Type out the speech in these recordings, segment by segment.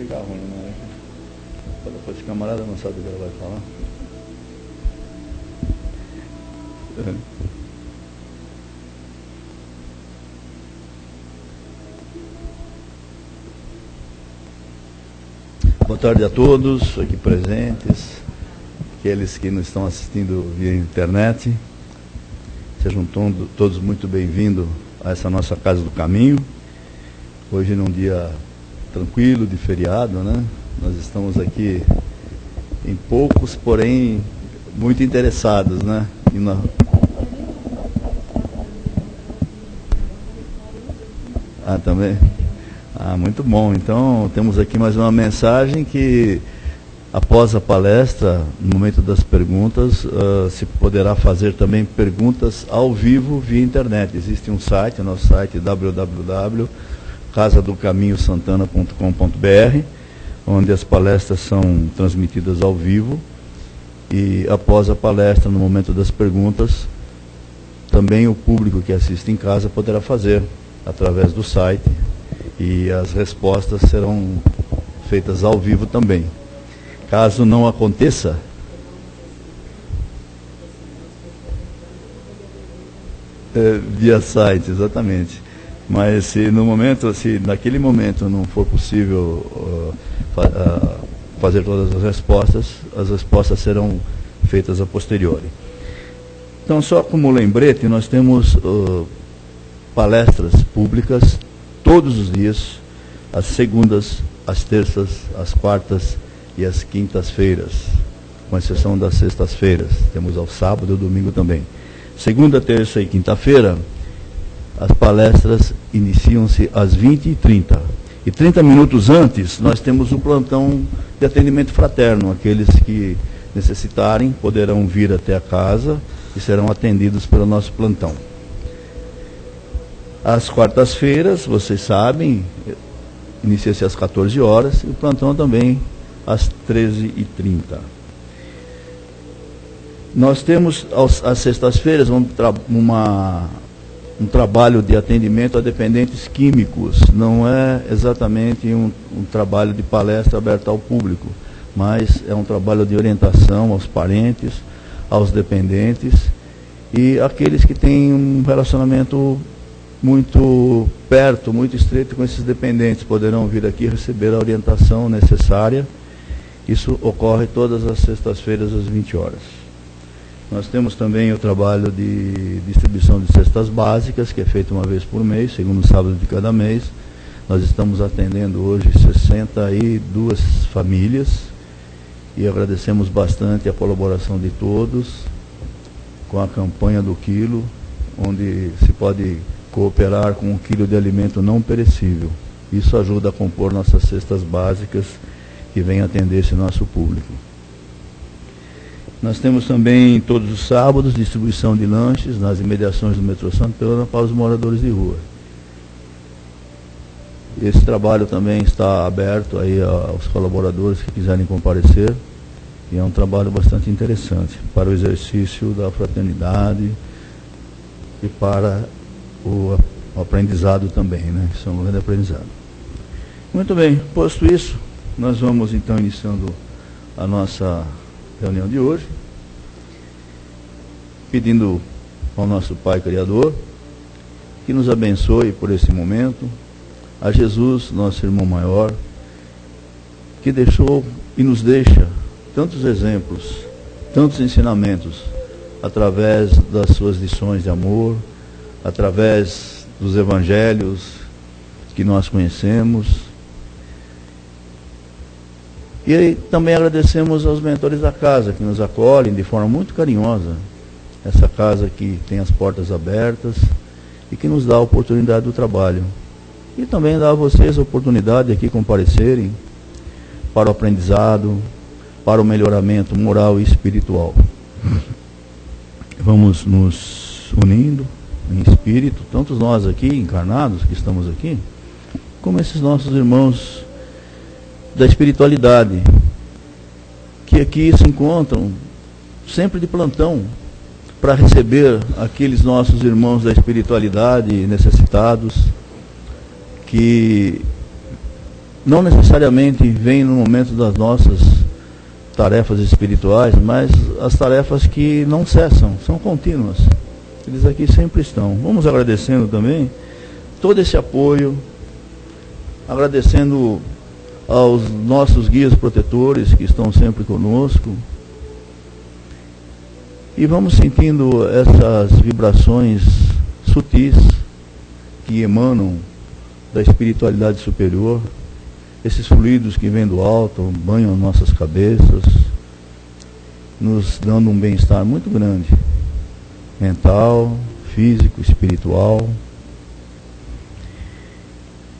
ficar ruim, né? Depois o camarada não sabe o que ela vai falar. Boa tarde a todos aqui presentes, aqueles que nos estão assistindo via internet. Sejam todos muito bem-vindos a essa nossa Casa do Caminho. Hoje num dia tranquilo, de feriado, né? Nós estamos aqui em poucos, porém muito interessados, né? Também? Muito bom. Então, temos aqui mais uma mensagem que, após a palestra, no momento das perguntas, se poderá fazer também perguntas ao vivo via internet. Existe um site, o nosso site www.casadocaminhosantana.com.br, onde as palestras são transmitidas ao vivo. E após a palestra, no momento das perguntas, também o público que assiste em casa poderá fazer através do site, e as respostas serão feitas ao vivo também. Caso não aconteça, via site, exatamente. Mas se naquele momento não for possível fazer todas as respostas serão feitas a posteriori. Então, só como lembrete, nós temos palestras públicas todos os dias, às segundas, às terças, às quartas e às quintas-feiras, com exceção das sextas-feiras. Temos ao sábado e domingo também. Segunda, terça e quinta-feira, as palestras iniciam-se às 20h30. E 30 minutos antes, nós temos o plantão de atendimento fraterno. Aqueles que necessitarem poderão vir até a casa e serão atendidos pelo nosso plantão. Às quartas-feiras, vocês sabem, inicia-se às 14 horas, e o plantão também às 13h30. Nós temos, às sextas-feiras, um trabalho de atendimento a dependentes químicos. Não é exatamente um trabalho de palestra aberto ao público, mas é um trabalho de orientação aos parentes, aos dependentes e aqueles que têm um relacionamento muito perto, muito estreito com esses dependentes, poderão vir aqui receber a orientação necessária. Isso ocorre todas as sextas-feiras às 20 horas. Nós temos também o trabalho de distribuição de cestas básicas, que é feito uma vez por mês, segundo sábado de cada mês. Nós estamos atendendo hoje 62 famílias e agradecemos bastante a colaboração de todos com a campanha do quilo, onde se pode cooperar com 1 quilo de alimento não perecível. Isso ajuda a compor nossas cestas básicas que vêm atender esse nosso público. Nós temos também, todos os sábados, distribuição de lanches nas imediações do metrô Santana para os moradores de rua. Esse trabalho também está aberto aí aos colaboradores que quiserem comparecer, e é um trabalho bastante interessante para o exercício da fraternidade e para o aprendizado também, né? Isso é um grande aprendizado. Muito bem, posto isso, nós vamos então iniciando a nossa reunião de hoje, pedindo ao nosso Pai Criador que nos abençoe por esse momento, a Jesus, nosso irmão maior, que deixou e nos deixa tantos exemplos, tantos ensinamentos, através das suas lições de amor, através dos evangelhos que nós conhecemos. E aí, também agradecemos aos mentores da casa, que nos acolhem de forma muito carinhosa. Essa casa que tem as portas abertas e que nos dá a oportunidade do trabalho. E também dá a vocês a oportunidade de aqui comparecerem para o aprendizado, para o melhoramento moral e espiritual. Vamos nos unindo em espírito, tanto nós aqui encarnados que estamos aqui, como esses nossos irmãos da espiritualidade, que aqui se encontram sempre de plantão para receber aqueles nossos irmãos da espiritualidade necessitados, que não necessariamente vem no momento das nossas tarefas espirituais, mas as tarefas que não cessam, são contínuas. Eles aqui sempre estão. Vamos agradecendo também todo esse apoio, agradecendo aos nossos guias protetores que estão sempre conosco. E vamos sentindo essas vibrações sutis que emanam da espiritualidade superior, esses fluidos que vêm do alto, banham nossas cabeças, nos dando um bem-estar muito grande, mental, físico, espiritual.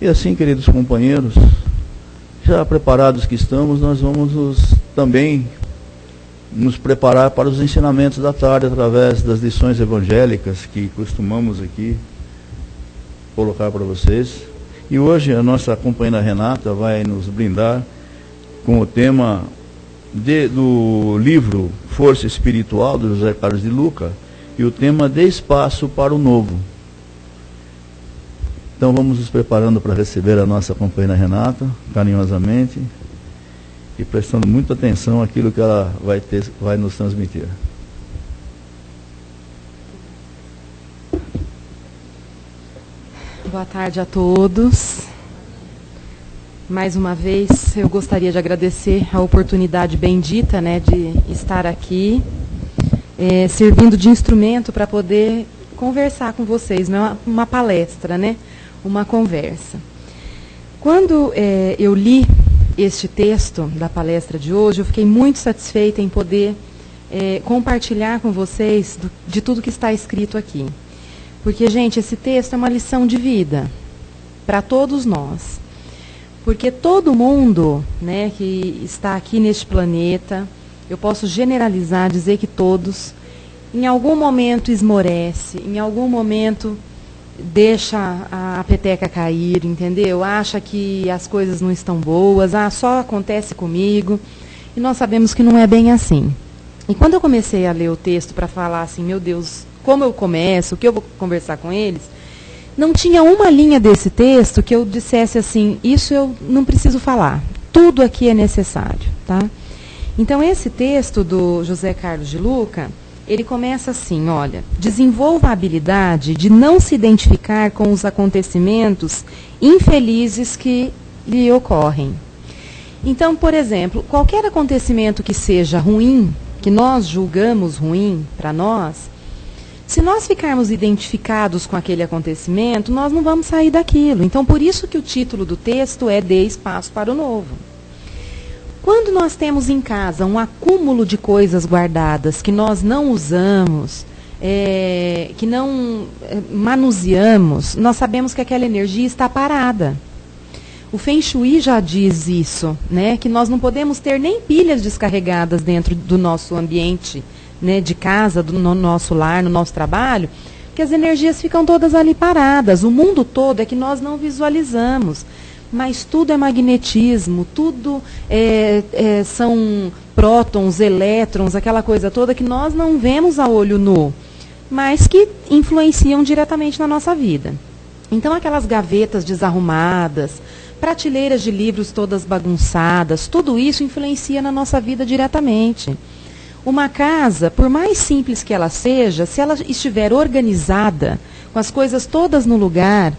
E assim, queridos companheiros, já preparados que estamos, nós vamos também nos preparar para os ensinamentos da tarde, através das lições evangélicas que costumamos aqui colocar para vocês. E hoje a nossa companheira Renata vai nos brindar com o tema do livro Força Espiritual, do José Carlos de Luca, e o tema Dê Espaço para o Novo. Então vamos nos preparando para receber a nossa companheira Renata, carinhosamente, e prestando muita atenção àquilo que ela vai nos transmitir. Boa tarde a todos. Mais uma vez, eu gostaria de agradecer a oportunidade bendita, né, de estar aqui, servindo de instrumento para poder conversar com vocês, não é uma palestra, né, uma conversa. Quando eu li este texto da palestra de hoje, eu fiquei muito satisfeita em poder compartilhar com vocês de tudo que está escrito aqui. Porque, gente, esse texto é uma lição de vida para todos nós. Porque todo mundo, né, que está aqui neste planeta, eu posso generalizar, dizer que todos, em algum momento esmorece, em algum momento deixa a peteca cair, entendeu? Acha que as coisas não estão boas, só acontece comigo. E nós sabemos que não é bem assim. E quando eu comecei a ler o texto para falar assim, meu Deus, como eu começo, o que eu vou conversar com eles, não tinha uma linha desse texto que eu dissesse assim, isso eu não preciso falar, tudo aqui é necessário, tá? Então esse texto do José Carlos de Luca, ele começa assim, olha, desenvolva a habilidade de não se identificar com os acontecimentos infelizes que lhe ocorrem. Então, por exemplo, qualquer acontecimento que seja ruim, que nós julgamos ruim para nós, se nós ficarmos identificados com aquele acontecimento, nós não vamos sair daquilo. Então, por isso que o título do texto é Dê Espaço para o Novo. Quando nós temos em casa um acúmulo de coisas guardadas que nós não usamos, que não manuseamos, nós sabemos que aquela energia está parada. O Feng Shui já diz isso, né, que nós não podemos ter nem pilhas descarregadas dentro do nosso ambiente, né, de casa, no nosso lar, no nosso trabalho, que as energias ficam todas ali paradas. O mundo todo é que nós não visualizamos, mas tudo é magnetismo, tudo são prótons, elétrons, aquela coisa toda que nós não vemos a olho nu, mas que influenciam diretamente na nossa vida. Então, aquelas gavetas desarrumadas, prateleiras de livros todas bagunçadas, tudo isso influencia na nossa vida diretamente. Uma casa, por mais simples que ela seja, se ela estiver organizada, com as coisas todas no lugar,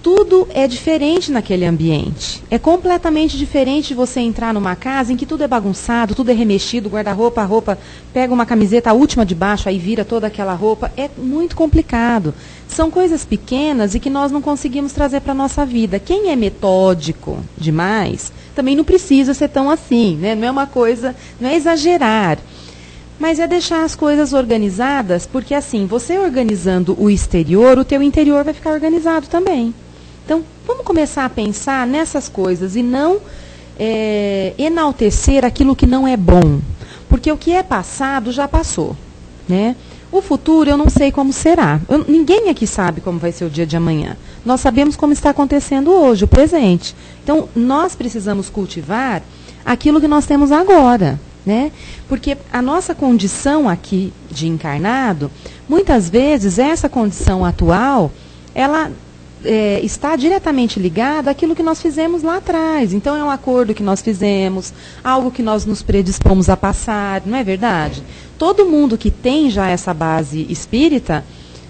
tudo é diferente naquele ambiente. É completamente diferente de você entrar numa casa em que tudo é bagunçado, tudo é remexido, guarda-roupa, a roupa, pega uma camiseta, a última de baixo, aí vira toda aquela roupa. É muito complicado. São coisas pequenas e que nós não conseguimos trazer para a nossa vida. Quem é metódico demais, também não precisa ser tão assim, né? Não é uma coisa, não é exagerar. Mas é deixar as coisas organizadas, porque assim, você organizando o exterior, o teu interior vai ficar organizado também. Então, vamos começar a pensar nessas coisas e não enaltecer aquilo que não é bom. Porque o que é passado já passou, né? O futuro eu não sei como será. Ninguém aqui sabe como vai ser o dia de amanhã. Nós sabemos como está acontecendo hoje, o presente. Então, nós precisamos cultivar aquilo que nós temos agora, né? Porque a nossa condição aqui de encarnado, muitas vezes essa condição atual, ela está diretamente ligada àquilo que nós fizemos lá atrás. Então, é um acordo que nós fizemos, algo que nós nos predispomos a passar, não é verdade? Todo mundo que tem já essa base espírita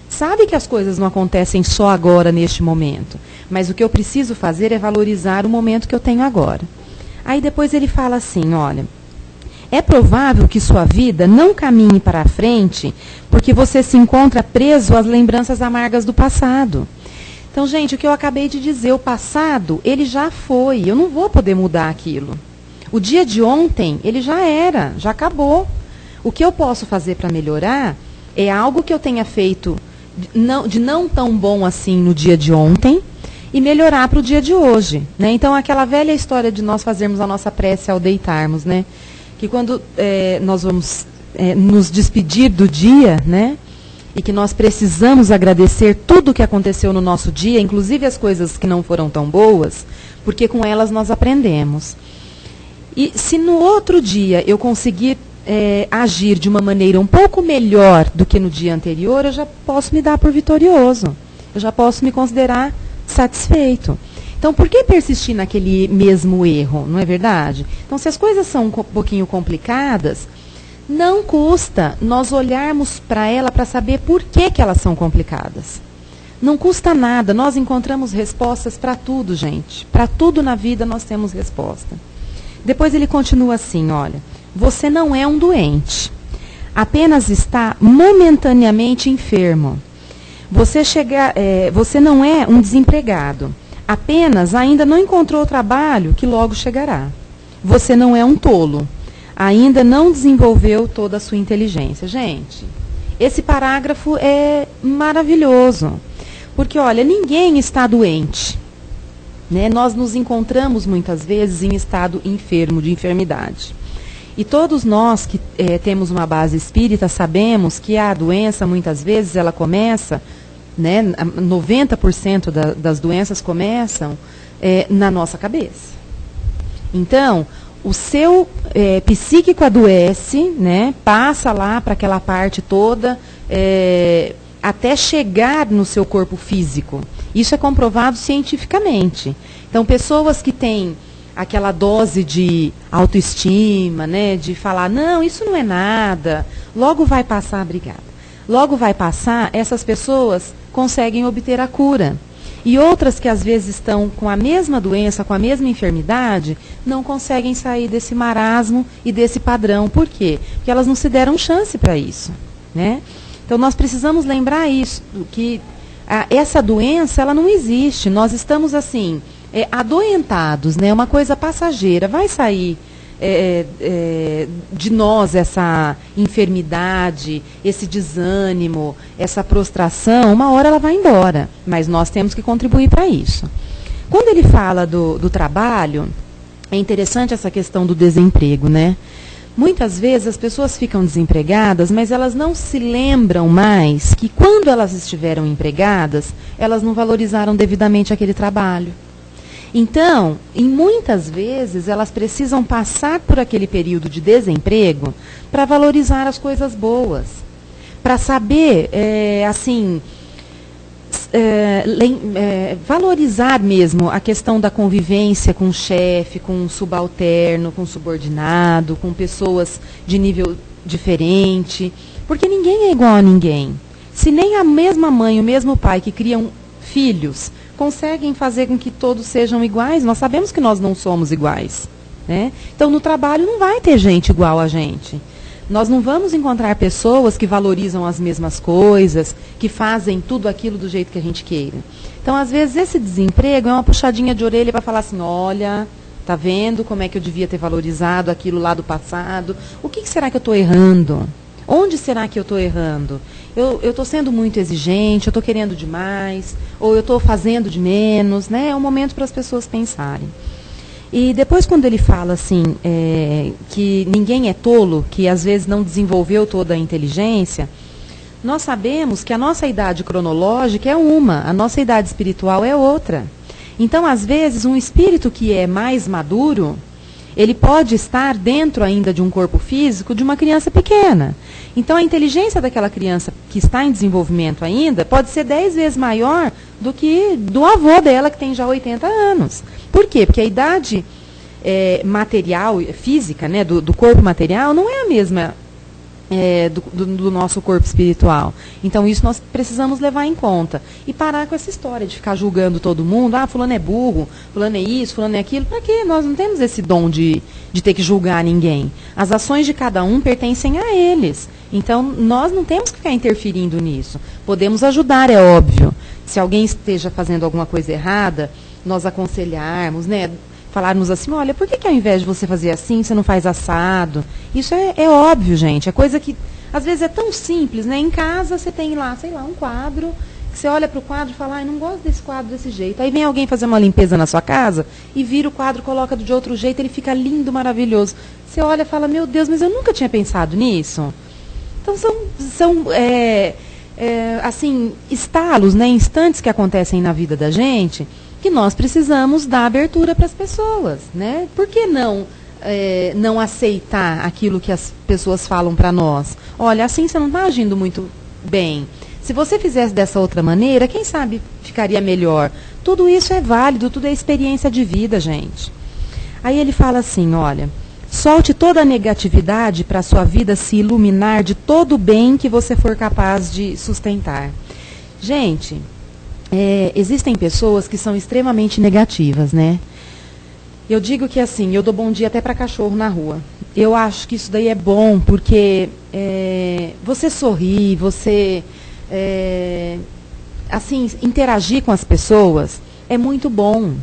sabe que as coisas não acontecem só agora, neste momento. Mas o que eu preciso fazer é valorizar o momento que eu tenho agora. Aí depois ele fala assim, olha, é provável que sua vida não caminhe para a frente porque você se encontra preso às lembranças amargas do passado. Então, gente, o que eu acabei de dizer, o passado, ele já foi, eu não vou poder mudar aquilo. O dia de ontem, ele já era, já acabou. O que eu posso fazer para melhorar é algo que eu tenha feito de não tão bom assim no dia de ontem e melhorar para o dia de hoje, né? Então, aquela velha história de nós fazermos a nossa prece ao deitarmos, né? Que quando nós vamos nos despedir do dia, né? E que nós precisamos agradecer tudo o que aconteceu no nosso dia, inclusive as coisas que não foram tão boas, porque com elas nós aprendemos. E se no outro dia eu conseguir agir de uma maneira um pouco melhor do que no dia anterior, eu já posso me dar por vitorioso. Eu já posso me considerar satisfeito. Então, por que persistir naquele mesmo erro, não é verdade? Então, se as coisas são um pouquinho complicadas, não custa nós olharmos para ela para saber por que elas são complicadas. Não custa nada, nós encontramos respostas para tudo, gente. Para tudo na vida nós temos resposta. Depois ele continua assim, olha, você não é um doente, apenas está momentaneamente enfermo. Você não é um desempregado, apenas ainda não encontrou o trabalho que logo chegará. Você não é um tolo, ainda não desenvolveu toda a sua inteligência. Gente, esse parágrafo é maravilhoso, porque, olha, ninguém está doente, né? Nós nos encontramos muitas vezes em estado enfermo, de enfermidade. E todos nós que temos uma base espírita sabemos que a doença, muitas vezes, ela começa, né, 90% das doenças começam na nossa cabeça. Então, o seu psíquico adoece, né, passa lá para aquela parte toda, até chegar no seu corpo físico. Isso é comprovado cientificamente. Então, pessoas que têm aquela dose de autoestima, né, de falar, não, isso não é nada, logo vai passar, obrigada. Logo vai passar, essas pessoas conseguem obter a cura. E outras que às vezes estão com a mesma doença, com a mesma enfermidade, não conseguem sair desse marasmo e desse padrão. Por quê? Porque elas não se deram chance para isso, né? Então, nós precisamos lembrar isso, que essa doença, ela não existe. Nós estamos, assim, adoentados, né? Uma coisa passageira. Vai sair de nós essa enfermidade, esse desânimo, essa prostração, uma hora ela vai embora. Mas nós temos que contribuir para isso. Quando ele fala do trabalho, é interessante essa questão do desemprego, né? Muitas vezes as pessoas ficam desempregadas, mas elas não se lembram mais que quando elas estiveram empregadas, elas não valorizaram devidamente aquele trabalho. Então, muitas vezes, elas precisam passar por aquele período de desemprego para valorizar as coisas boas. Para saber, valorizar mesmo a questão da convivência com o chefe, com o subalterno, com o subordinado, com pessoas de nível diferente. Porque ninguém é igual a ninguém. Se nem a mesma mãe, o mesmo pai que criam filhos conseguem fazer com que todos sejam iguais, nós sabemos que nós não somos iguais, né? Então, no trabalho não vai ter gente igual a gente. Nós não vamos encontrar pessoas que valorizam as mesmas coisas, que fazem tudo aquilo do jeito que a gente queira. Então, às vezes, esse desemprego é uma puxadinha de orelha para falar assim, olha, tá vendo como é que eu devia ter valorizado aquilo lá do passado? O que será que eu estou errando? Onde será que eu estou errando? Eu estou sendo muito exigente, eu estou querendo demais, ou eu estou fazendo de menos, né? É um momento para as pessoas pensarem. E depois, quando ele fala assim, que ninguém é tolo, que às vezes não desenvolveu toda a inteligência, nós sabemos que a nossa idade cronológica é uma, a nossa idade espiritual é outra. Então, às vezes, um espírito que é mais maduro, Ele pode estar dentro ainda de um corpo físico de uma criança pequena. Então, a inteligência daquela criança que está em desenvolvimento ainda pode ser 10 vezes maior do que do avô dela, que tem já 80 anos. Por quê? Porque a idade material, física, né, do corpo material, não é a mesma do nosso corpo espiritual. Então, isso nós precisamos levar em conta. E parar com essa história de ficar julgando todo mundo. Ah, fulano é burro, fulano é isso, fulano é aquilo. Para quê? Nós não temos esse dom de ter que julgar ninguém. As ações de cada um pertencem a eles. Então, nós não temos que ficar interferindo nisso. Podemos ajudar, é óbvio. Se alguém esteja fazendo alguma coisa errada, nós aconselharmos, né? Falarmos assim, olha, por que ao invés de você fazer assim, você não faz assado? Isso é óbvio, gente. É coisa que, às vezes, é tão simples, né? Em casa, você tem lá, sei lá, um quadro, que você olha para o quadro e fala, não gosto desse quadro desse jeito. Aí vem alguém fazer uma limpeza na sua casa e vira o quadro, coloca de outro jeito, ele fica lindo, maravilhoso. Você olha e fala, meu Deus, mas eu nunca tinha pensado nisso. Então, são assim, estalos, né? Instantes que acontecem na vida da gente, que nós precisamos dar abertura para as pessoas, né? Por que não aceitar aquilo que as pessoas falam para nós? Olha, assim você não está agindo muito bem. Se você fizesse dessa outra maneira, quem sabe ficaria melhor. Tudo isso é válido, tudo é experiência de vida, gente. Aí ele fala assim, olha, solte toda a negatividade para a sua vida se iluminar de todo o bem que você for capaz de sustentar. Gente, existem pessoas que são extremamente negativas, né? Eu digo que assim, eu dou bom dia até para cachorro na rua. Eu acho que isso daí é bom, porque você sorrir, você assim, interagir com as pessoas é muito bom.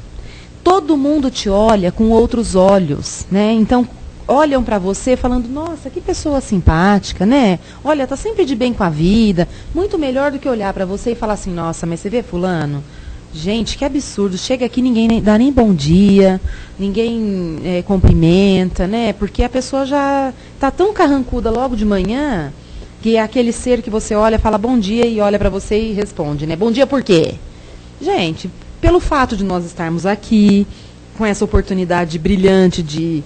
Todo mundo te olha com outros olhos, né? Então, olham para você falando, nossa, que pessoa simpática, né? Olha, tá sempre de bem com a vida. Muito melhor do que olhar para você e falar assim, nossa, mas você vê fulano? Gente, que absurdo. Chega aqui, ninguém dá nem bom dia, ninguém cumprimenta, né? Porque a pessoa já tá tão carrancuda logo de manhã, que é aquele ser que você olha, fala bom dia e olha para você e responde, né? Bom dia por quê? Gente, pelo fato de nós estarmos aqui, com essa oportunidade brilhante de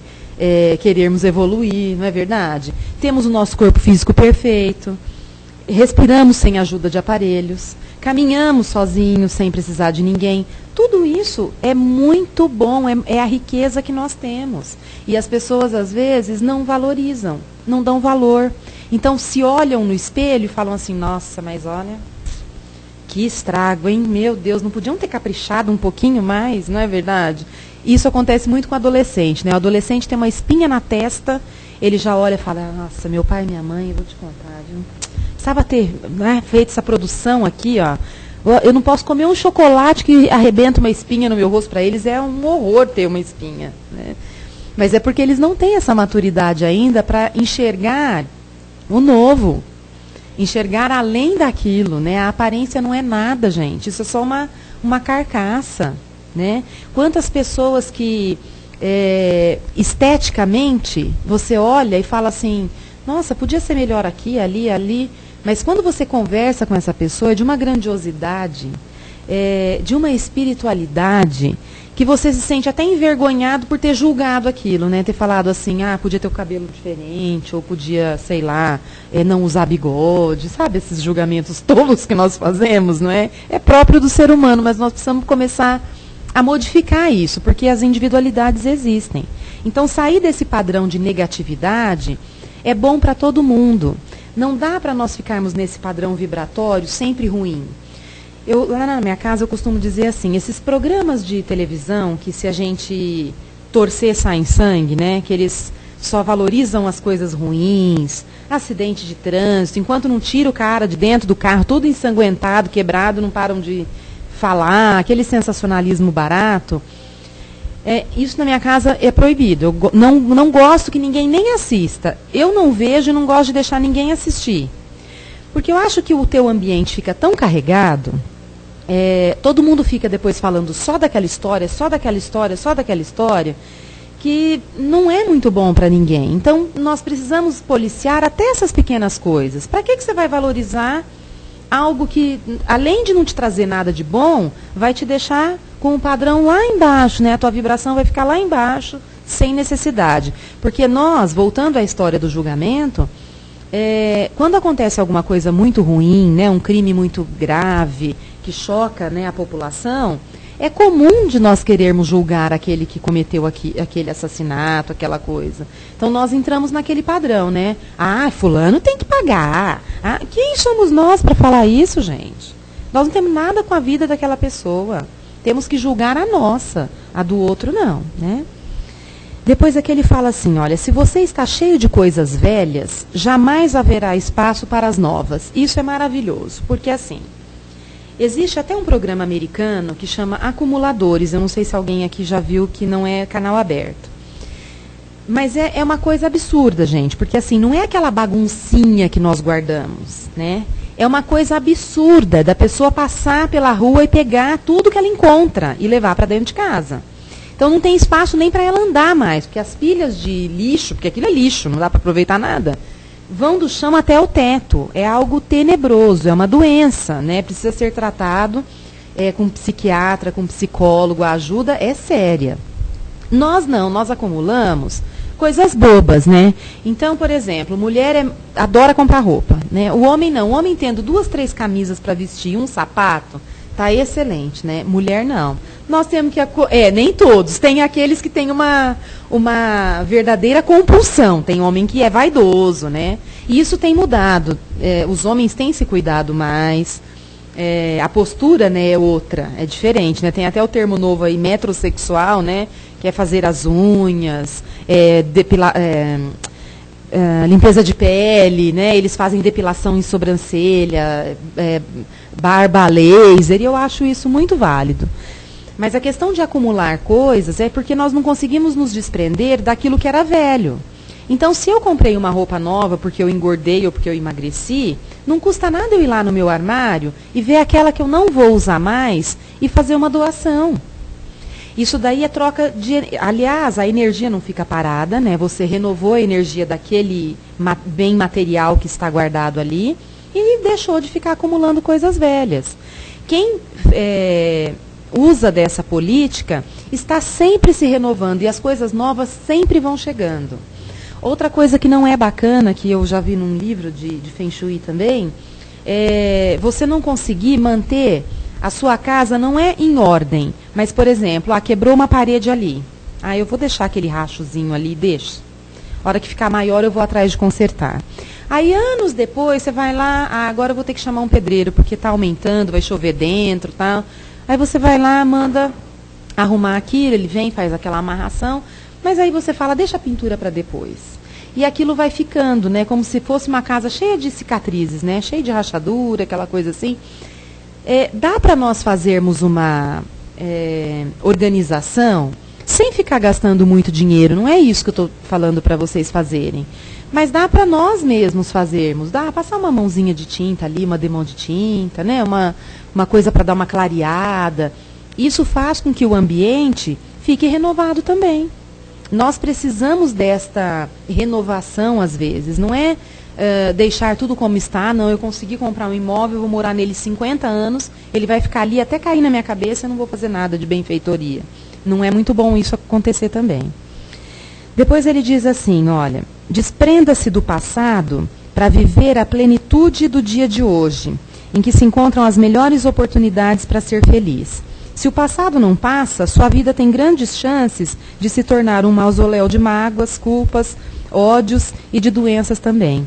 querermos evoluir, não é verdade? Temos o nosso corpo físico perfeito, respiramos sem ajuda de aparelhos, caminhamos sozinhos, sem precisar de ninguém. Tudo isso é muito bom, é a riqueza que nós temos. E as pessoas, às vezes, não valorizam, não dão valor. Então, se olham no espelho e falam assim, nossa, mas olha, que estrago, hein? Meu Deus, não podiam ter caprichado um pouquinho mais, não é verdade? Isso acontece muito com o adolescente, né? O adolescente tem uma espinha na testa, ele já olha e fala, nossa, meu pai e minha mãe, eu vou te contar, viu? Precisava ter feito essa produção aqui, ó. Eu não posso comer um chocolate que arrebenta uma espinha no meu rosto. Para eles é um horror ter uma espinha, né? Mas é porque eles não têm essa maturidade ainda para enxergar o novo. Enxergar além daquilo, né? A aparência não é nada, gente. Isso é só uma carcaça, né? Quantas pessoas que esteticamente você olha e fala assim, nossa, podia ser melhor aqui, ali, ali. Mas quando você conversa com essa pessoa, é de uma grandiosidade, de uma espiritualidade, que você se sente até envergonhado por ter julgado aquilo, né? Ter falado assim, podia ter o cabelo diferente, ou podia, sei lá, não usar bigode, sabe? Esses julgamentos tolos que nós fazemos, não é? É próprio do ser humano, mas nós precisamos começar a modificar isso, porque as individualidades existem. Então, sair desse padrão de negatividade é bom para todo mundo. Não dá para nós ficarmos nesse padrão vibratório sempre ruim. Lá na minha casa eu costumo dizer assim, esses programas de televisão que se a gente torcer sai em sangue, né, que eles só valorizam as coisas ruins, acidente de trânsito, enquanto não tira o cara de dentro do carro, todo ensanguentado, quebrado, não param de falar, aquele sensacionalismo barato. Isso na minha casa é proibido. Eu não gosto que ninguém nem assista. Eu não vejo e não gosto de deixar ninguém assistir. Porque eu acho que o teu ambiente fica tão carregado, todo mundo fica depois falando só daquela história, só daquela história, só daquela história, que não é muito bom para ninguém. Então, nós precisamos policiar até essas pequenas coisas. Para que você vai valorizar algo que, além de não te trazer nada de bom, vai te deixar com o padrão lá embaixo, né? A tua vibração vai ficar lá embaixo, sem necessidade. Porque nós, voltando à história do julgamento, quando acontece alguma coisa muito ruim, né, um crime muito grave, que choca, né, a população, é comum de nós querermos julgar aquele que cometeu aquele assassinato, aquela coisa. Então, nós entramos naquele padrão, né? Ah, fulano tem que pagar. Ah, quem somos nós para falar isso, gente? Nós não temos nada com a vida daquela pessoa. Temos que julgar a nossa, a do outro não, né? Depois aqui ele fala assim, olha, se você está cheio de coisas velhas, jamais haverá espaço para as novas. Isso é maravilhoso, porque assim, existe até um programa americano que chama Acumuladores. Eu não sei se alguém aqui já viu, que não é canal aberto. Mas é uma coisa absurda, gente, porque assim, não é aquela baguncinha que nós guardamos, né? É uma coisa absurda da pessoa passar pela rua e pegar tudo que ela encontra e levar para dentro de casa. Então não tem espaço nem para ela andar mais, porque as pilhas de lixo, porque aquilo é lixo, não dá para aproveitar nada, vão do chão até o teto. É algo tenebroso, é uma doença, né? Precisa ser tratado com psiquiatra, com psicólogo, a ajuda é séria. Nós não, nós acumulamos coisas bobas, né? Então, por exemplo, mulher adora comprar roupa, né? O homem não, o homem tendo 2, 3 camisas para vestir, um sapato, tá excelente, né? Mulher não. Nós temos que... nem todos. Tem aqueles que têm uma verdadeira compulsão. Tem homem que é vaidoso, né? E isso tem mudado. Os homens têm se cuidado mais. A postura, né, é outra, é diferente, né? Tem até o termo novo aí, metrosexual, né? Que é fazer as unhas, limpeza de pele, né? Eles fazem depilação em sobrancelha, barba laser, e eu acho isso muito válido. Mas a questão de acumular coisas é porque nós não conseguimos nos desprender daquilo que era velho. Então, se eu comprei uma roupa nova porque eu engordei ou porque eu emagreci, não custa nada eu ir lá no meu armário e ver aquela que eu não vou usar mais e fazer uma doação. Isso daí é troca de... Aliás, a energia não fica parada, né? Você renovou a energia daquele bem material que está guardado ali e deixou de ficar acumulando coisas velhas. Quem usa dessa política está sempre se renovando e as coisas novas sempre vão chegando. Outra coisa que não é bacana, que eu já vi num livro de Feng Shui também, é você não conseguir manter a sua casa, não é em ordem, mas, por exemplo, quebrou uma parede ali. Eu vou deixar aquele rachozinho ali, deixa. A hora que ficar maior, eu vou atrás de consertar. Aí, anos depois, você vai lá, agora eu vou ter que chamar um pedreiro, porque está aumentando, vai chover dentro, tal. Aí você vai lá, manda arrumar aquilo, ele vem, faz aquela amarração, mas aí você fala, deixa a pintura para depois. E aquilo vai ficando, né, como se fosse uma casa cheia de cicatrizes, né, cheia de rachadura, aquela coisa assim. Dá para nós fazermos uma organização sem ficar gastando muito dinheiro, não é isso que eu estou falando para vocês fazerem. Mas dá para nós mesmos fazermos, dá passar uma mãozinha de tinta ali, uma demão de tinta, né, uma coisa para dar uma clareada. Isso faz com que o ambiente fique renovado também. Nós precisamos desta renovação às vezes, não é deixar tudo como está, não, eu consegui comprar um imóvel, vou morar nele 50 anos, ele vai ficar ali até cair na minha cabeça, eu não vou fazer nada de benfeitoria. Não é muito bom isso acontecer também. Depois ele diz assim, olha, desprenda-se do passado para viver a plenitude do dia de hoje, em que se encontram as melhores oportunidades para ser feliz. Se o passado não passa, sua vida tem grandes chances de se tornar um mausoléu de mágoas, culpas, ódios e de doenças também.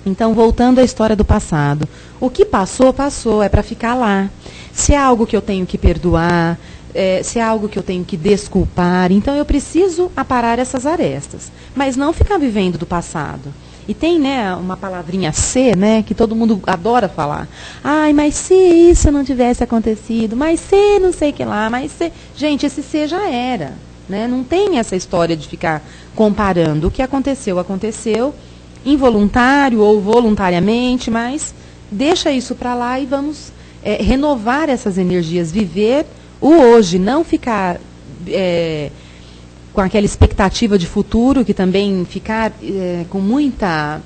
Então, voltando à história do passado, o que passou, passou, é para ficar lá. Se é algo que eu tenho que perdoar, se é algo que eu tenho que desculpar, então eu preciso aparar essas arestas, mas não ficar vivendo do passado. E tem, né, uma palavrinha se, né, que todo mundo adora falar. Ai, mas se isso não tivesse acontecido, mas se não sei o que lá, mas se... Gente, esse se já era, né? Não tem essa história de ficar comparando. O que aconteceu, aconteceu, involuntário ou voluntariamente, mas deixa isso para lá e vamos renovar essas energias, viver o hoje, não ficar... com aquela expectativa de futuro, que também ficar com muita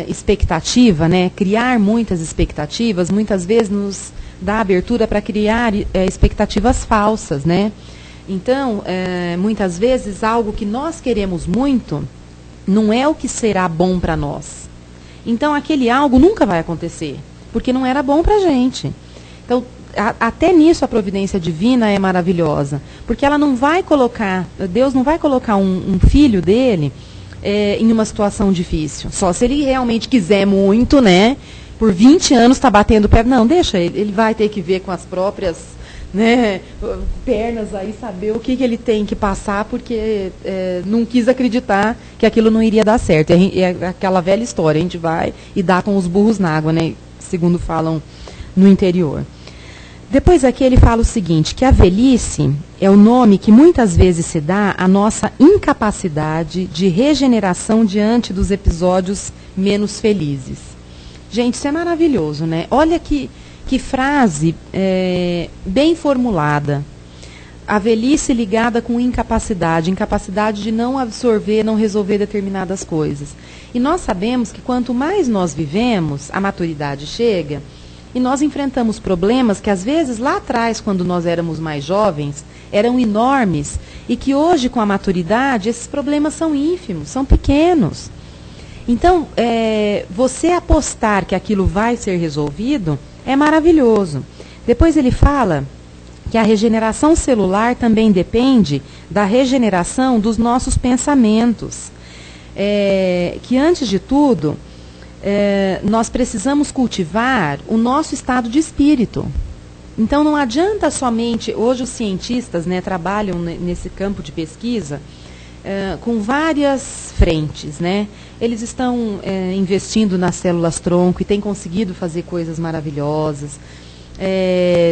expectativa, né? Criar muitas expectativas, muitas vezes nos dá abertura para criar expectativas falsas, né? Então, muitas vezes, algo que nós queremos muito não é o que será bom para nós. Então, aquele algo nunca vai acontecer, porque não era bom para a gente. Então, até nisso a providência divina é maravilhosa, porque ela não vai colocar, Deus não vai colocar um filho dele em uma situação difícil. Só se ele realmente quiser muito, né? Por 20 anos está batendo pé. Não, deixa ele vai ter que ver com as próprias, né, pernas aí, saber o que ele tem que passar, porque não quis acreditar que aquilo não iria dar certo. É aquela velha história, a gente vai e dá com os burros na água, né? Segundo falam no interior. Depois aqui ele fala o seguinte, que a velhice é o nome que muitas vezes se dá à nossa incapacidade de regeneração diante dos episódios menos felizes. Gente, isso é maravilhoso, né? Olha que frase bem formulada. A velhice ligada com incapacidade de não absorver, não resolver determinadas coisas. E nós sabemos que quanto mais nós vivemos, a maturidade chega, e nós enfrentamos problemas que às vezes lá atrás, quando nós éramos mais jovens, eram enormes, e que hoje com a maturidade esses problemas são ínfimos, são pequenos. Então, você apostar que aquilo vai ser resolvido é maravilhoso. Depois ele fala que a regeneração celular também depende da regeneração dos nossos pensamentos. Que antes de tudo, nós precisamos cultivar o nosso estado de espírito. Então não adianta somente, hoje os cientistas, né, trabalham nesse campo de pesquisa com várias frentes, né? Eles estão investindo nas células-tronco e têm conseguido fazer coisas maravilhosas.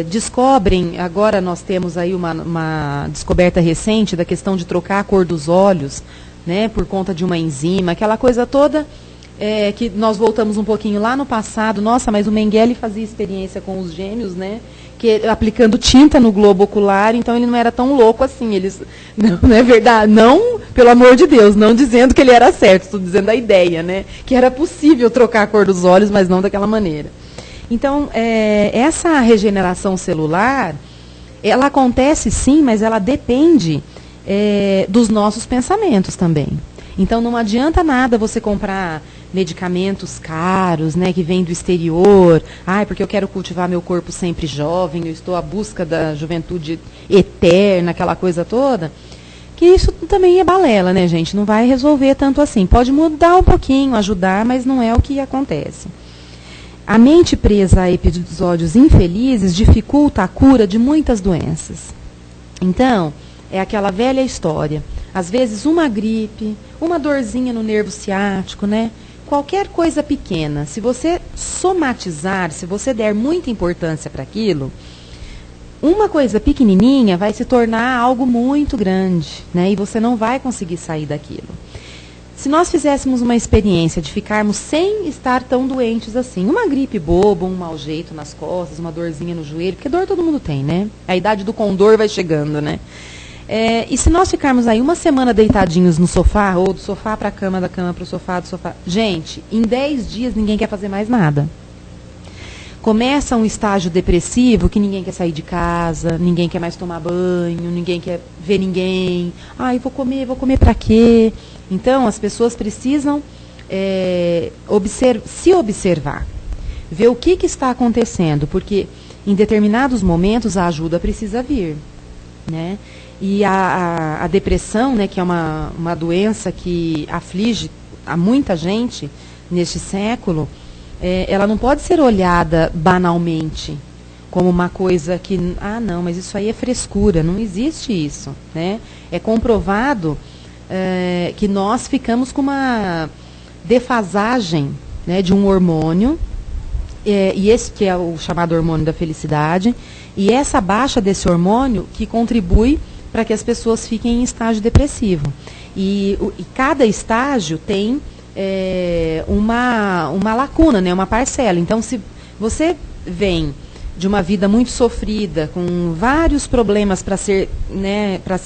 Descobrem, agora nós temos aí uma descoberta recente da questão de trocar a cor dos olhos, né, por conta de uma enzima, aquela coisa toda que nós voltamos um pouquinho lá no passado. Nossa, mas o Mengele fazia experiência com os gêmeos, né, aplicando tinta no globo ocular, então ele não era tão louco assim. Não é verdade? Não, pelo amor de Deus, não dizendo que ele era certo, estou dizendo a ideia, né, que era possível trocar a cor dos olhos, mas não daquela maneira. Então, essa regeneração celular, ela acontece sim, mas ela depende dos nossos pensamentos também. Então, não adianta nada você comprar medicamentos caros, né, que vêm do exterior. Porque eu quero cultivar meu corpo sempre jovem, eu estou à busca da juventude eterna, aquela coisa toda. Que isso também é balela, né, gente? Não vai resolver tanto assim. Pode mudar um pouquinho, ajudar, mas não é o que acontece. A mente presa a episódios infelizes dificulta a cura de muitas doenças. Então, é aquela velha história. Às vezes, uma gripe, uma dorzinha no nervo ciático, né? Qualquer coisa pequena, se você somatizar, se você der muita importância para aquilo, uma coisa pequenininha vai se tornar algo muito grande, né? E você não vai conseguir sair daquilo. Se nós fizéssemos uma experiência de ficarmos sem estar tão doentes assim, uma gripe boba, um mau jeito nas costas, uma dorzinha no joelho, porque dor todo mundo tem, né? A idade do condor vai chegando, né? E se nós ficarmos aí uma semana deitadinhos no sofá, ou do sofá para a cama, da cama para o sofá, do sofá... Gente, em 10 dias ninguém quer fazer mais nada. Começa um estágio depressivo que ninguém quer sair de casa, ninguém quer mais tomar banho, ninguém quer ver ninguém. Vou comer para quê? Então, as pessoas precisam se observar, ver o que está acontecendo, porque em determinados momentos a ajuda precisa vir, né? E a depressão, né, que é uma doença que aflige a muita gente neste século, ela não pode ser olhada banalmente, como uma coisa que, não, mas isso aí é frescura, não existe isso, né? É comprovado que nós ficamos com uma defasagem, né, de um hormônio, e esse que é o chamado hormônio da felicidade, e essa baixa desse hormônio que contribui para que as pessoas fiquem em estágio depressivo. E cada estágio tem uma lacuna, né, uma parcela. Então, se você vem de uma vida muito sofrida, com vários problemas para se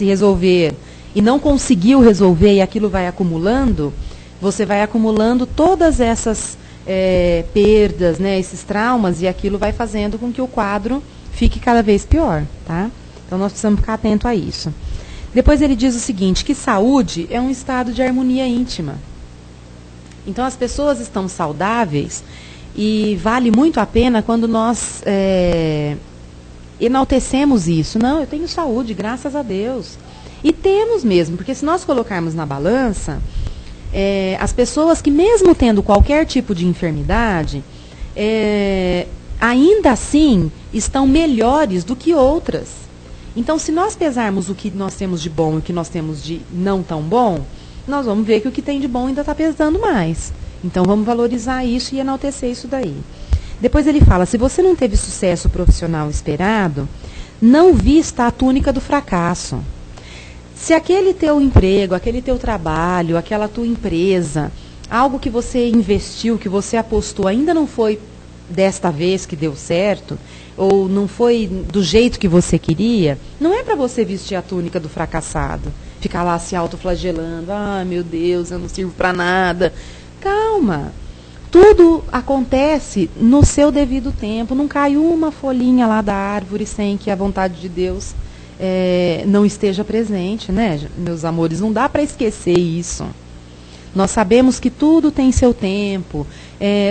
resolver, e não conseguiu resolver e aquilo vai acumulando, você vai acumulando todas essas perdas, né, esses traumas, e aquilo vai fazendo com que o quadro fique cada vez pior, tá? Então, nós precisamos ficar atento a isso. Depois ele diz o seguinte, que saúde é um estado de harmonia íntima. Então, as pessoas estão saudáveis e vale muito a pena quando nós enaltecemos isso. Não, eu tenho saúde, graças a Deus. E temos mesmo, porque se nós colocarmos na balança, as pessoas que mesmo tendo qualquer tipo de enfermidade, ainda assim estão melhores do que outras. Então, se nós pesarmos o que nós temos de bom e o que nós temos de não tão bom, nós vamos ver que o que tem de bom ainda está pesando mais. Então, vamos valorizar isso e enaltecer isso daí. Depois ele fala, se você não teve sucesso profissional esperado, não vista a túnica do fracasso. Se aquele teu emprego, aquele teu trabalho, aquela tua empresa, algo que você investiu, que você apostou, ainda não foi desta vez que deu certo, ou não foi do jeito que você queria, não é para você vestir a túnica do fracassado, ficar lá se autoflagelando, meu Deus, eu não sirvo para nada. Calma, tudo acontece no seu devido tempo, não cai uma folhinha lá da árvore sem que a vontade de Deus não esteja presente, né, meus amores? Não dá para esquecer isso. Nós sabemos que tudo tem seu tempo,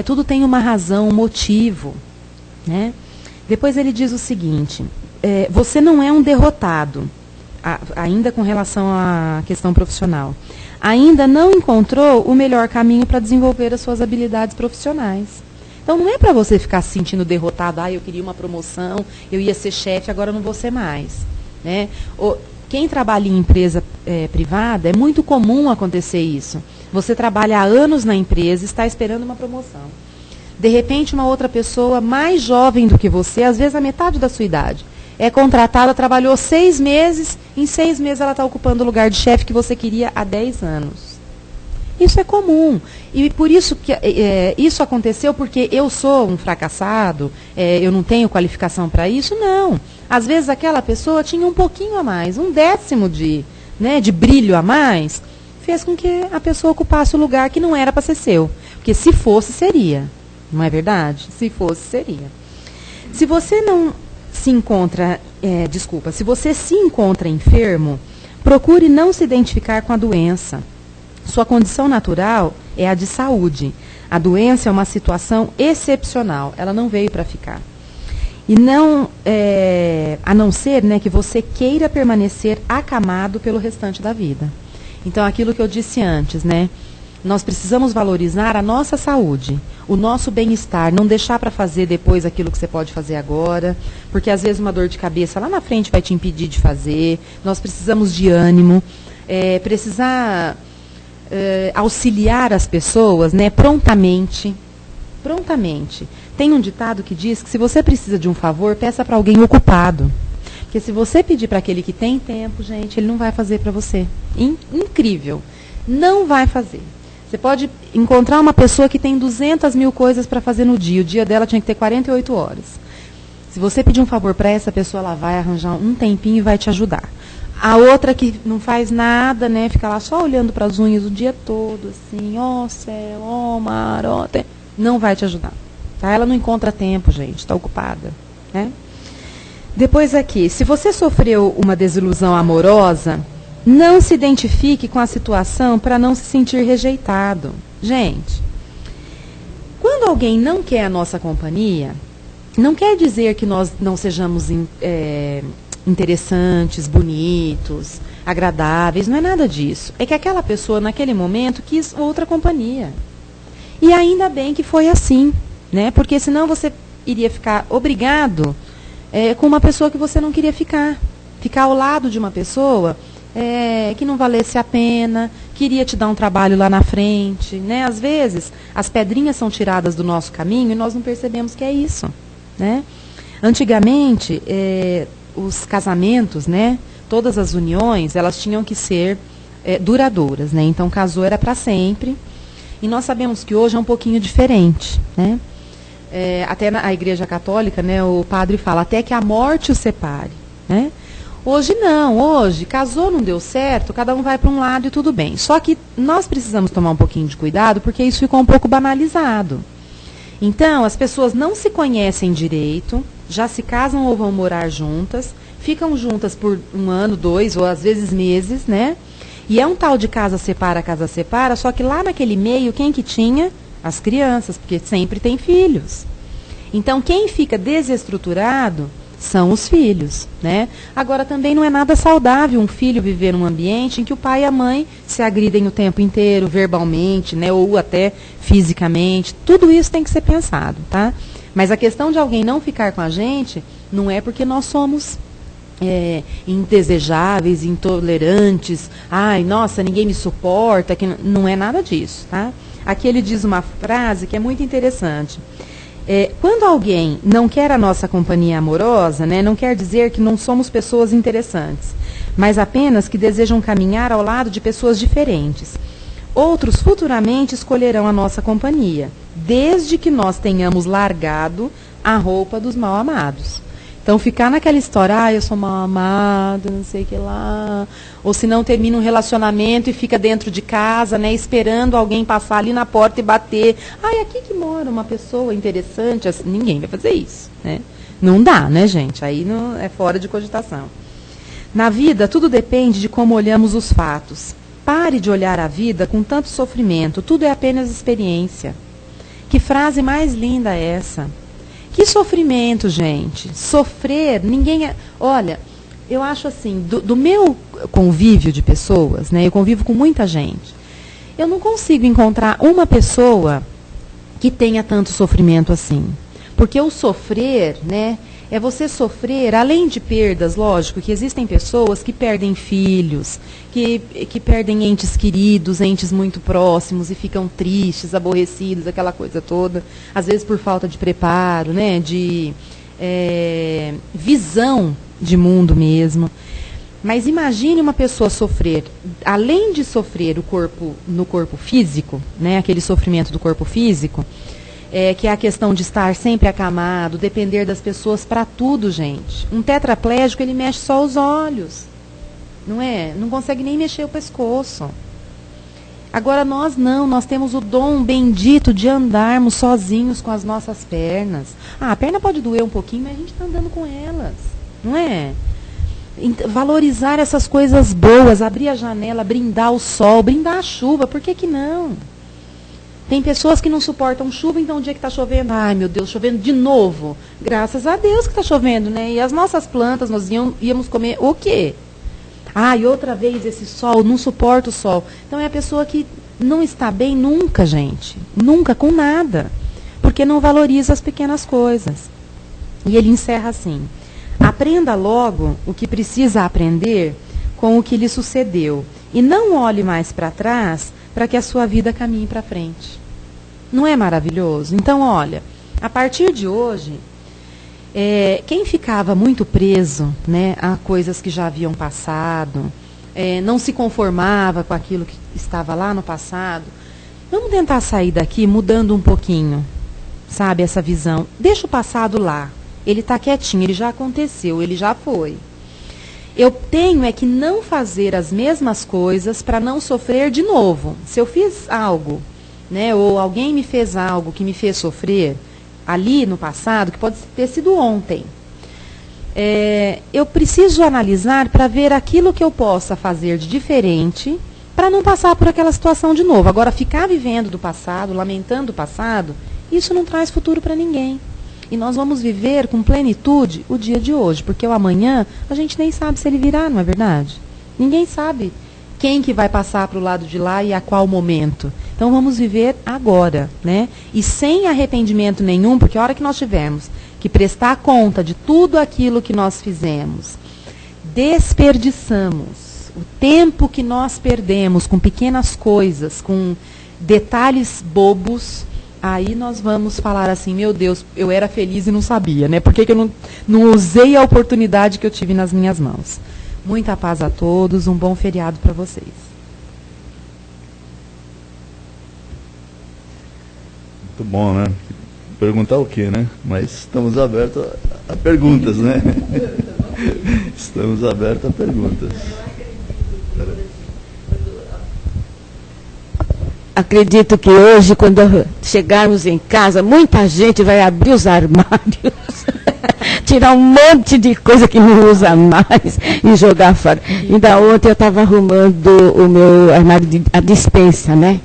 tudo tem uma razão, um motivo, né? Depois ele diz o seguinte, você não é um derrotado, ainda com relação à questão profissional. Ainda não encontrou o melhor caminho para desenvolver as suas habilidades profissionais. Então, não é para você ficar se sentindo derrotado, eu queria uma promoção, eu ia ser chefe, agora eu não vou ser mais. Né? Quem trabalha em empresa privada, é muito comum acontecer isso. Você trabalha há anos na empresa e está esperando uma promoção. De repente, uma outra pessoa mais jovem do que você, às vezes a metade da sua idade, é contratada, trabalhou 6 meses, em 6 meses ela está ocupando o lugar de chefe que você queria há 10 anos. Isso é comum. E por isso que isso aconteceu porque eu sou um fracassado, eu não tenho qualificação para isso? Não. Às vezes aquela pessoa tinha um pouquinho a mais, 1/10 de brilho a mais, fez com que a pessoa ocupasse o lugar que não era para ser seu. Porque se fosse, seria. Não é verdade? Se fosse, seria. Se você não se encontra, se você se encontra enfermo, procure não se identificar com a doença. Sua condição natural é a de saúde. A doença é uma situação excepcional. Ela não veio para ficar. E não, a não ser que você queira permanecer acamado pelo restante da vida. Então, aquilo que eu disse antes, nós precisamos valorizar a nossa saúde, o nosso bem-estar, não deixar para fazer depois aquilo que você pode fazer agora, porque às vezes uma dor de cabeça lá na frente vai te impedir de fazer. Nós precisamos de ânimo, precisar auxiliar as pessoas prontamente. Prontamente. Tem um ditado que diz que se você precisa de um favor, peça para alguém ocupado. Porque se você pedir para aquele que tem tempo, gente, ele não vai fazer para você. Incrível. Não vai fazer. Você pode encontrar uma pessoa que tem 200 mil coisas para fazer no dia. O dia dela tinha que ter 48 horas. Se você pedir um favor para essa pessoa, ela vai arranjar um tempinho e vai te ajudar. A outra que não faz nada, fica lá só olhando para as unhas o dia todo, assim, céu, mar, não vai te ajudar. Tá? Ela não encontra tempo, gente, está ocupada. Depois aqui, se você sofreu uma desilusão amorosa, não se identifique com a situação para não se sentir rejeitado. Gente, quando alguém não quer a nossa companhia, não quer dizer que nós não sejamos interessantes, bonitos, agradáveis, não é nada disso. É que aquela pessoa, naquele momento, quis outra companhia. E ainda bem que foi assim, porque senão você iria ficar obrigado com uma pessoa que você não queria ficar. Ficar ao lado de uma pessoa que não valesse a pena, queria te dar um trabalho lá na frente. Às vezes, as pedrinhas são tiradas do nosso caminho e nós não percebemos que é isso. Antigamente, os casamentos, todas as uniões, elas tinham que ser duradouras. Então, casou era para sempre. E nós sabemos que hoje é um pouquinho diferente. Até na Igreja Católica, o padre fala, até que a morte o separe. Hoje não, hoje casou, não deu certo, cada um vai para um lado e tudo bem. Só que nós precisamos tomar um pouquinho de cuidado, porque isso ficou um pouco banalizado. Então, as pessoas não se conhecem direito, já se casam ou vão morar juntas, ficam juntas por 1 ano, 2 ou às vezes meses, né? E é um tal de casa separa, só que lá naquele meio, quem que tinha? As crianças, porque sempre tem filhos. Então, quem fica desestruturado são os filhos, né? Agora, também não é nada saudável um filho viver num ambiente em que o pai e a mãe se agridem o tempo inteiro, verbalmente, né? Ou até fisicamente. Tudo isso tem que ser pensado, tá? Mas a questão de alguém não ficar com a gente não é porque nós somos indesejáveis, intolerantes, ai, nossa, ninguém me suporta, que não é nada disso, tá? Aqui ele diz uma frase que é muito interessante. Quando alguém não quer a nossa companhia amorosa, né, não quer dizer que não somos pessoas interessantes, mas apenas que desejam caminhar ao lado de pessoas diferentes. Outros futuramente escolherão a nossa companhia, desde que nós tenhamos largado a roupa dos mal-amados. Então, ficar naquela história, eu sou mal-amado, não sei o que lá, ou se não termina um relacionamento e fica dentro de casa, né, esperando alguém passar ali na porta e bater. Aqui que mora uma pessoa interessante, assim, ninguém vai fazer isso, né? Não dá, né, gente? Aí não, é fora de cogitação. Na vida, tudo depende de como olhamos os fatos. Pare de olhar a vida com tanto sofrimento, tudo é apenas experiência. Que frase mais linda é essa? Que sofrimento, gente. Sofrer, ninguém... Olha, eu acho assim, do meu convívio de pessoas, né, eu convivo com muita gente, eu não consigo encontrar uma pessoa que tenha tanto sofrimento assim. Porque o sofrer, né, é você sofrer, além de perdas, lógico, que existem pessoas que perdem filhos, que perdem entes queridos, entes muito próximos, e ficam tristes, aborrecidos, aquela coisa toda, às vezes por falta de preparo, né, de visão de mundo mesmo. Mas imagine uma pessoa sofrer, além de sofrer no corpo físico, né, aquele sofrimento do corpo físico, que é a questão de estar sempre acamado, depender das pessoas para tudo, gente. Um tetraplégico, ele mexe só os olhos, não é? Não consegue nem mexer o pescoço. Agora nós não, nós temos o dom bendito de andarmos sozinhos com as nossas pernas. A perna pode doer um pouquinho, mas a gente está andando com elas, não é? Valorizar essas coisas boas, abrir a janela, brindar o sol, brindar a chuva, por que que não? Tem pessoas que não suportam chuva, então o dia que está chovendo, ai meu Deus, chovendo de novo. Graças a Deus que está chovendo, né? E as nossas plantas, nós íamos comer o quê? E outra vez esse sol, não suporta o sol. Então é a pessoa que não está bem nunca, gente. Nunca, com nada. Porque não valoriza as pequenas coisas. E ele encerra assim: aprenda logo o que precisa aprender com o que lhe sucedeu. E não olhe mais para trás para que a sua vida caminhe para frente. Não é maravilhoso? Então, olha, a partir de hoje, quem ficava muito preso, né, a coisas que já haviam passado, não se conformava com aquilo que estava lá no passado, vamos tentar sair daqui mudando um pouquinho, sabe, essa visão. Deixa o passado lá. Ele está quietinho, ele já aconteceu, ele já foi. Eu tenho que não fazer as mesmas coisas para não sofrer de novo. Se eu fiz algo, né, ou alguém me fez algo que me fez sofrer ali no passado, que pode ter sido ontem, eu preciso analisar para ver aquilo que eu possa fazer de diferente para não passar por aquela situação de novo. Agora, ficar vivendo do passado, lamentando o passado, isso não traz futuro para ninguém. E nós vamos viver com plenitude o dia de hoje, porque o amanhã a gente nem sabe se ele virá, não é verdade? Ninguém sabe quem que vai passar para o lado de lá e a qual momento. Então vamos viver agora, né? E sem arrependimento nenhum, porque a hora que nós tivermos que prestar conta de tudo aquilo que nós fizemos, desperdiçamos o tempo que nós perdemos com pequenas coisas, com detalhes bobos. Aí nós vamos falar assim, meu Deus, eu era feliz e não sabia, né? Por que eu não usei a oportunidade que eu tive nas minhas mãos? Muita paz a todos, um bom feriado para vocês. Muito bom, né? Perguntar o quê, né? Mas estamos abertos a perguntas, né? Estamos abertos a perguntas. acredito que hoje, quando chegarmos em casa, muita gente vai abrir os armários, tirar um monte de coisa que não usa mais e jogar fora. Ainda ontem eu estava arrumando o meu armário, a despensa, né?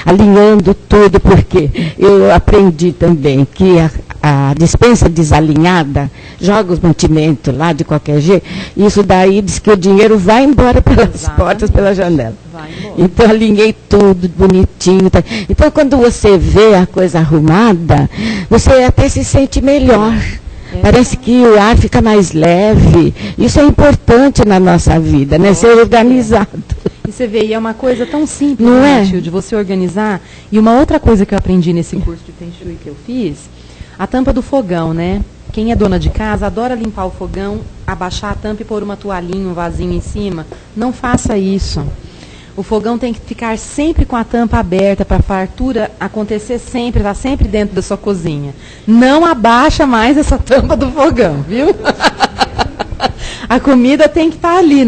Alinhando tudo, porque eu aprendi também que a despensa desalinhada joga os mantimentos lá de qualquer jeito, isso daí diz que o dinheiro vai embora pelas portas, pela janela. Então alinhei tudo bonitinho. Tá? Então quando você vê a coisa arrumada, você até se sente melhor. Parece que o ar fica mais leve. Isso é importante na nossa vida, né? Ser organizado. E você vê, e é uma coisa tão simples, não né, é? Tio, de você organizar. E uma outra coisa que eu aprendi nesse curso de Feng Shui que eu fiz, a tampa do fogão, né? Quem é dona de casa adora limpar o fogão, abaixar a tampa e pôr uma toalhinha, um vasinho em cima. Não faça isso. O fogão tem que ficar sempre com a tampa aberta para a fartura acontecer sempre, estar sempre dentro da sua cozinha. Não abaixa mais essa tampa do fogão, viu? A comida tem que estar ali,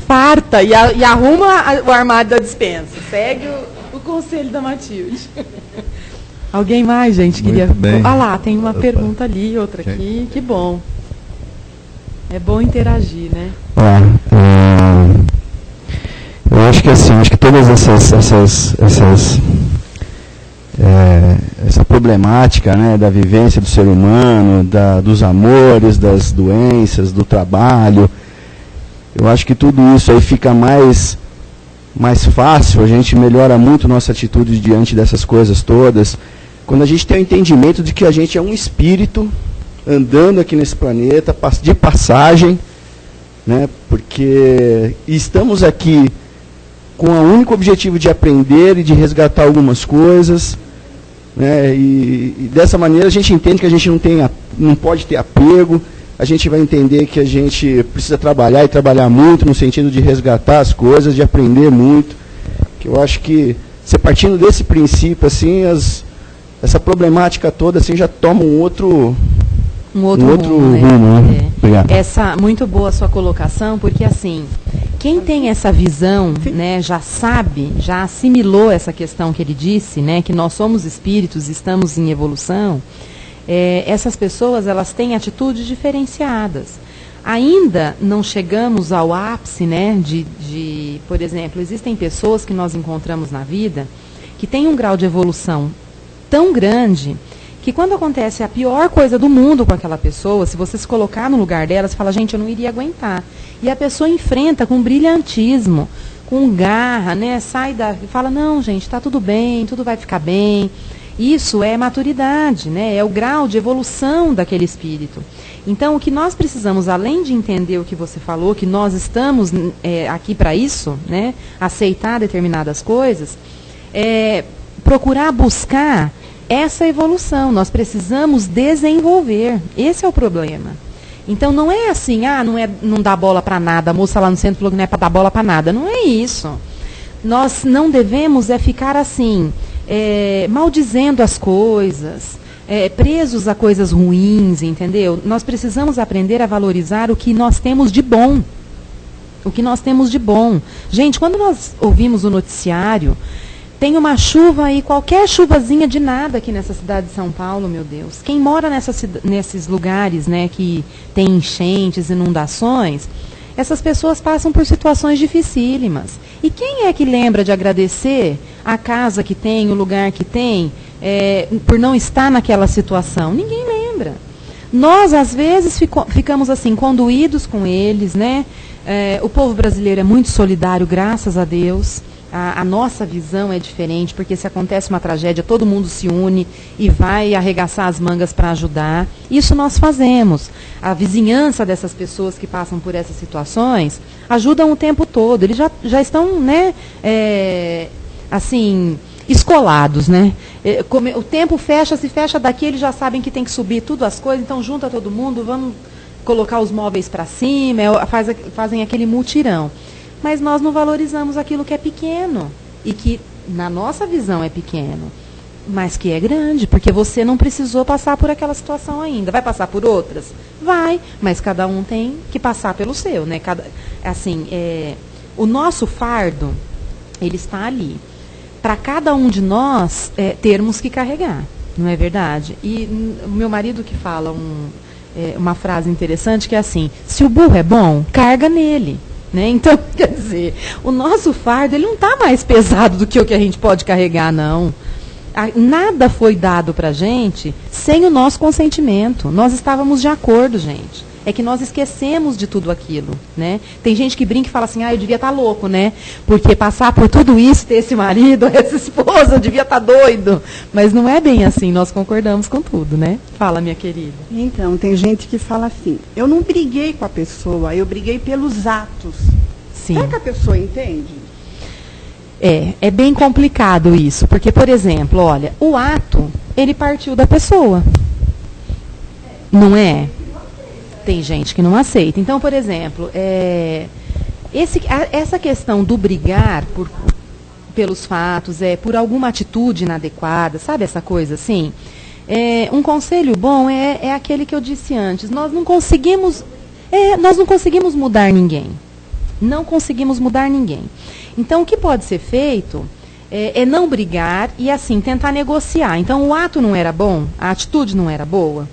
farta, e arruma o armário da despensa. Segue o conselho da Matilde. Alguém mais, gente? Queria. Ah lá, tem uma pergunta ali, outra aqui. Que bom. É bom interagir, né? Eu acho que assim, acho que todas essa problemática, né, da vivência do ser humano, dos amores, das doenças, do trabalho, eu acho que tudo isso aí fica mais fácil, a gente melhora muito nossa atitude diante dessas coisas todas, quando a gente tem o entendimento de que a gente é um espírito andando aqui nesse planeta, de passagem, né, porque estamos aqui com o único objetivo de aprender e de resgatar algumas coisas, né, e dessa maneira a gente entende que a gente não pode ter apego, a gente vai entender que a gente precisa trabalhar e trabalhar muito no sentido de resgatar as coisas, de aprender muito, que eu acho que, se partindo desse princípio, assim, essa problemática toda assim, já toma um outro rumo, né? Obrigado. Muito boa a sua colocação, porque assim, quem tem essa visão, né, já sabe, já assimilou essa questão que ele disse, né, que nós somos espíritos, estamos em evolução, essas pessoas, elas têm atitudes diferenciadas. Ainda não chegamos ao ápice, né, por exemplo, existem pessoas que nós encontramos na vida que têm um grau de evolução tão grande que quando acontece a pior coisa do mundo com aquela pessoa, se você se colocar no lugar dela, você fala, gente, eu não iria aguentar. E a pessoa enfrenta com brilhantismo, com garra, né? Fala, não, gente, está tudo bem, tudo vai ficar bem. Isso é maturidade, né? É o grau de evolução daquele espírito. Então, o que nós precisamos, além de entender o que você falou, que nós estamos aqui para isso, né? Aceitar determinadas coisas, procurar buscar essa evolução. Nós precisamos desenvolver. Esse é o problema. Então não é assim, não dá bola para nada. A moça lá no centro falou que não é para dar bola para nada. Não é isso. Nós não devemos ficar assim, maldizendo as coisas, presos a coisas ruins, entendeu? Nós precisamos aprender a valorizar o que nós temos de bom. O que nós temos de bom. Gente, quando nós ouvimos o noticiário, tem uma chuva aí, qualquer chuvazinha de nada aqui nessa cidade de São Paulo, meu Deus. Quem mora nesses lugares, né, que tem enchentes, inundações, essas pessoas passam por situações dificílimas. E quem é que lembra de agradecer a casa que tem, o lugar que tem, por não estar naquela situação? Ninguém lembra. Nós, às vezes, ficamos assim, conduídos com eles, né? O povo brasileiro é muito solidário, graças a Deus. A nossa visão é diferente, porque se acontece uma tragédia, todo mundo se une e vai arregaçar as mangas para ajudar. Isso nós fazemos. A vizinhança dessas pessoas que passam por essas situações ajudam o tempo todo. Eles já estão, né, assim, escolados, né? O tempo se fecha daqui, eles já sabem que tem que subir tudo as coisas, então junta todo mundo, vamos colocar os móveis para cima, fazem aquele mutirão. Mas nós não valorizamos aquilo que é pequeno e que, na nossa visão, é pequeno, mas que é grande, porque você não precisou passar por aquela situação ainda. Vai passar por outras? Vai, mas cada um tem que passar pelo seu, né? O nosso fardo, ele está ali. para cada um de nós termos que carregar, não é verdade? E o meu marido que fala uma frase interessante que é assim: se o burro é bom, carga nele. Né? Então, quer dizer, o nosso fardo ele não está mais pesado do que o que a gente pode carregar, não. Nada foi dado para a gente sem o nosso consentimento. Nós estávamos de acordo, gente. É que nós esquecemos de tudo aquilo, né? Tem gente que brinca e fala assim, eu devia estar louco, né? Porque passar por tudo isso, ter esse marido, essa esposa, eu devia estar doido. Mas não é bem assim, nós concordamos com tudo, né? Fala, minha querida. Então, tem gente que fala assim, eu não briguei com a pessoa, eu briguei pelos atos. Sim. Será que a pessoa entende? É bem complicado isso, porque, por exemplo, olha, o ato, ele partiu da pessoa. Não é? Tem gente que não aceita. Então, por exemplo, essa questão do brigar pelos fatos, por alguma atitude inadequada, sabe essa coisa assim? Um conselho bom é aquele que eu disse antes. Nós não conseguimos mudar ninguém. Não conseguimos mudar ninguém. Então, o que pode ser feito é não brigar e, assim, tentar negociar. Então, o ato não era bom, a atitude não era boa.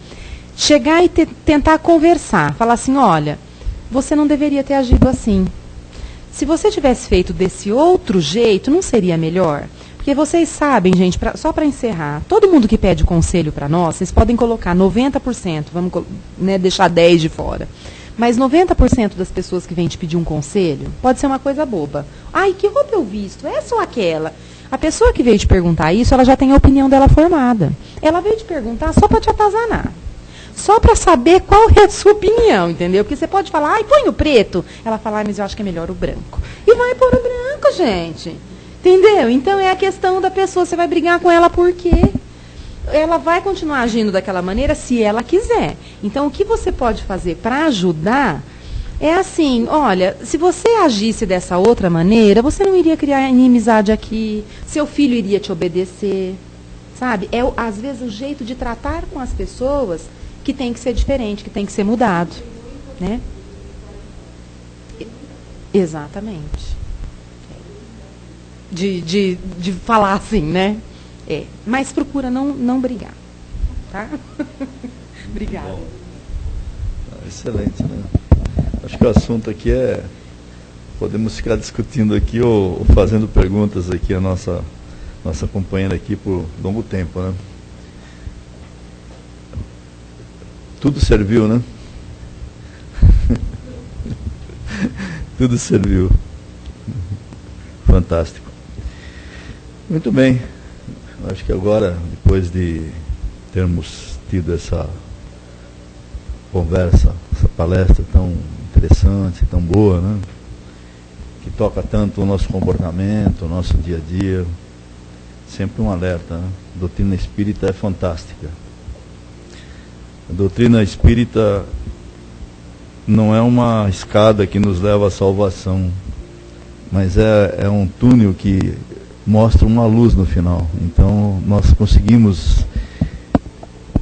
Chegar e tentar conversar, falar assim, olha, você não deveria ter agido assim. Se você tivesse feito desse outro jeito, não seria melhor? Porque vocês sabem, gente, só para encerrar, todo mundo que pede conselho para nós, vocês podem colocar 90%, vamos deixar 10% de fora. Mas 90% das pessoas que vêm te pedir um conselho, pode ser uma coisa boba. Ai, que roupa eu visto? Essa ou aquela? A pessoa que veio te perguntar isso, ela já tem a opinião dela formada. Ela veio te perguntar só para te atazanar. Só para saber qual é a sua opinião, entendeu? Porque você pode falar, põe o preto. Ela fala, mas eu acho que é melhor o branco. E vai pôr o branco, gente. Entendeu? Então é a questão da pessoa, você vai brigar com ela por quê? Ela vai continuar agindo daquela maneira se ela quiser. Então o que você pode fazer para ajudar é assim, olha, se você agisse dessa outra maneira, você não iria criar inimizade aqui, seu filho iria te obedecer, sabe? Às vezes o jeito de tratar com as pessoas que tem que ser diferente, que tem que ser mudado, né? Exatamente. De falar assim, né? Mas procura não brigar, tá? Obrigada. Excelente, né? Acho que o assunto aqui podemos ficar discutindo aqui ou fazendo perguntas aqui a nossa companheira aqui por longo tempo, né? Tudo serviu, né? Tudo serviu. Fantástico. Muito bem. Acho que agora, depois de termos tido essa conversa, essa palestra tão interessante, tão boa, né? Que toca tanto o nosso comportamento, o nosso dia a dia. Sempre um alerta, né? A doutrina espírita é fantástica. A doutrina espírita não é uma escada que nos leva à salvação, mas é um túnel que mostra uma luz no final. Então, nós conseguimos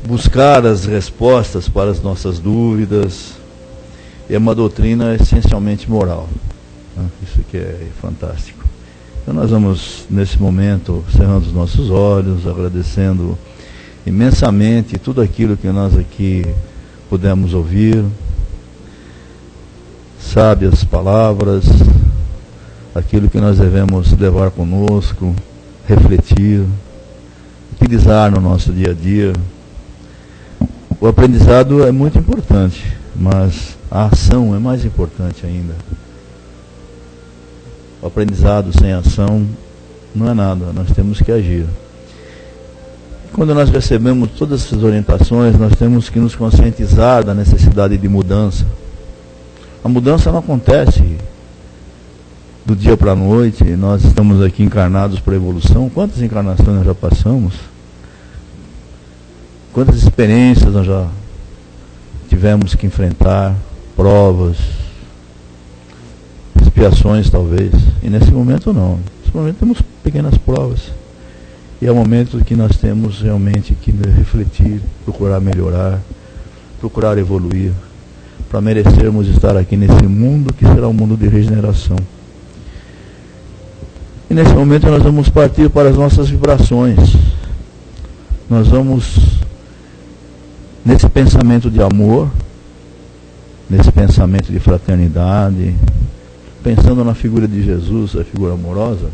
buscar as respostas para as nossas dúvidas. É uma doutrina essencialmente moral, né? Isso que é fantástico. Então, nós vamos, nesse momento, cerrando os nossos olhos, agradecendo imensamente tudo aquilo que nós aqui pudemos ouvir, sábias palavras, aquilo que nós devemos levar conosco, refletir, utilizar no nosso dia a dia. O aprendizado é muito importante, mas a ação é mais importante ainda. O aprendizado sem ação não é nada, nós temos que agir. Quando nós recebemos todas essas orientações, nós temos que nos conscientizar da necessidade de mudança. A mudança não acontece do dia para a noite. Nós estamos aqui encarnados para a evolução. Quantas encarnações nós já passamos? Quantas experiências nós já tivemos que enfrentar? Provas, expiações talvez. E nesse momento não. Nesse momento temos pequenas provas. E é o momento que nós temos realmente que refletir, procurar melhorar, procurar evoluir, para merecermos estar aqui nesse mundo que será um mundo de regeneração. E nesse momento nós vamos partir para as nossas vibrações. Nós vamos, nesse pensamento de amor, nesse pensamento de fraternidade, pensando na figura de Jesus, a figura amorosa,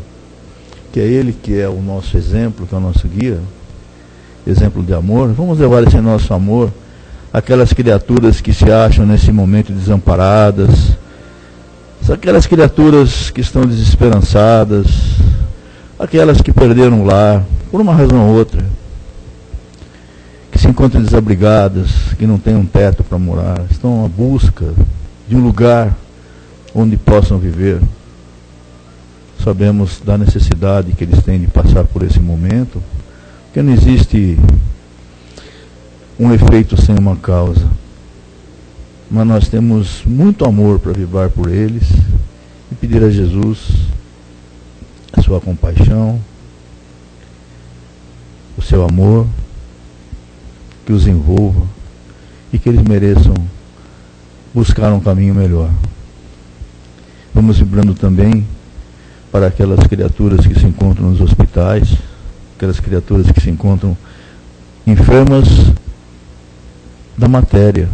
que é Ele que é o nosso exemplo, que é o nosso guia, exemplo de amor. Vamos levar esse nosso amor àquelas criaturas que se acham nesse momento desamparadas, aquelas criaturas que estão desesperançadas, aquelas que perderam o lar, por uma razão ou outra, que se encontram desabrigadas, que não têm um teto para morar, estão à busca de um lugar onde possam viver. Sabemos da necessidade que eles têm de passar por esse momento, porque não existe um efeito sem uma causa. Mas nós temos muito amor para vibrar por eles e pedir a Jesus a sua compaixão, o seu amor, que os envolva e que eles mereçam buscar um caminho melhor. Vamos vibrando também para aquelas criaturas que se encontram nos hospitais, aquelas criaturas que se encontram enfermas da matéria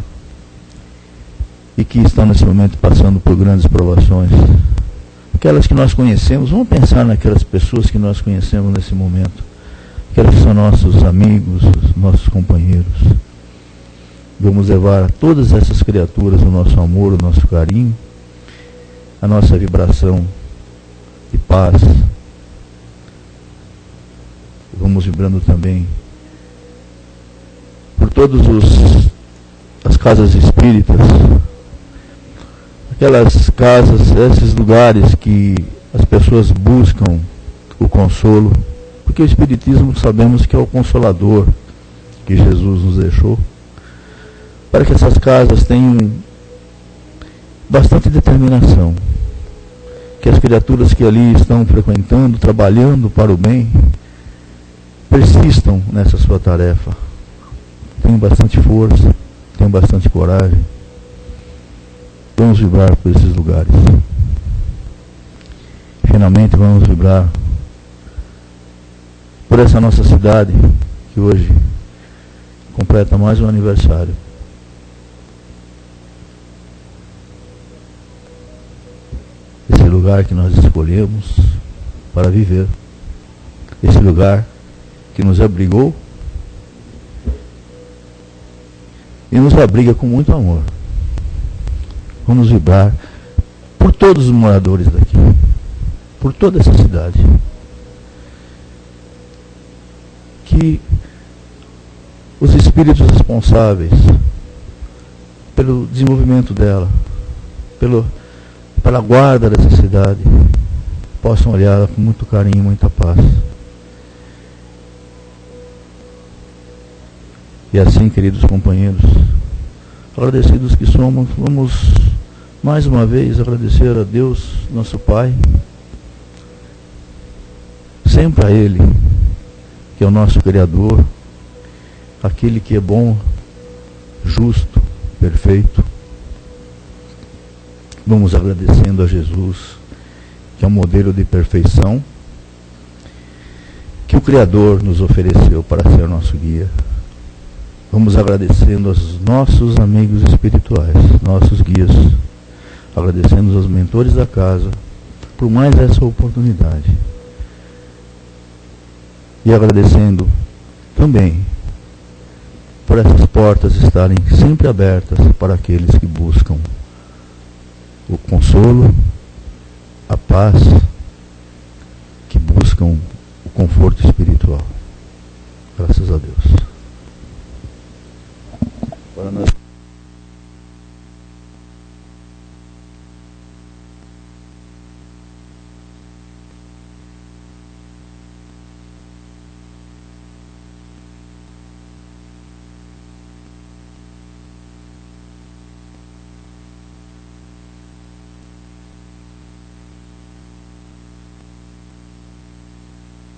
e que estão nesse momento passando por grandes provações. Aquelas que nós conhecemos, vamos pensar naquelas pessoas que nós conhecemos nesse momento, aquelas que são nossos amigos, nossos companheiros. Vamos levar a todas essas criaturas o nosso amor, o nosso carinho, a nossa vibração de paz. Vamos vibrando também por todas as casas espíritas, aquelas casas, esses lugares que as pessoas buscam o consolo, porque o Espiritismo sabemos que é o Consolador que Jesus nos deixou, para que essas casas tenham bastante determinação, que as criaturas que ali estão frequentando, trabalhando para o bem, persistam nessa sua tarefa, tenham bastante força, tenham bastante coragem. Vamos vibrar por esses lugares. Finalmente vamos vibrar por essa nossa cidade, que hoje completa mais um aniversário. Esse lugar que nós escolhemos para viver. Esse lugar que nos abrigou e nos abriga com muito amor. Vamos vibrar por todos os moradores daqui, por toda essa cidade. Que os espíritos responsáveis pelo desenvolvimento dela, pela guarda dessa cidade, possam olhar com muito carinho e muita paz. E assim, queridos companheiros, agradecidos que somos, vamos mais uma vez agradecer a Deus, nosso Pai, sempre a Ele, que é o nosso Criador, aquele que é bom, justo, perfeito. Vamos agradecendo a Jesus, que é um modelo de perfeição, que o Criador nos ofereceu para ser nosso guia. Vamos agradecendo aos nossos amigos espirituais, nossos guias, agradecendo aos mentores da casa por mais essa oportunidade. E agradecendo também por essas portas estarem sempre abertas para aqueles que buscam o consolo, a paz, que buscam o conforto espiritual. Graças a Deus. Para nós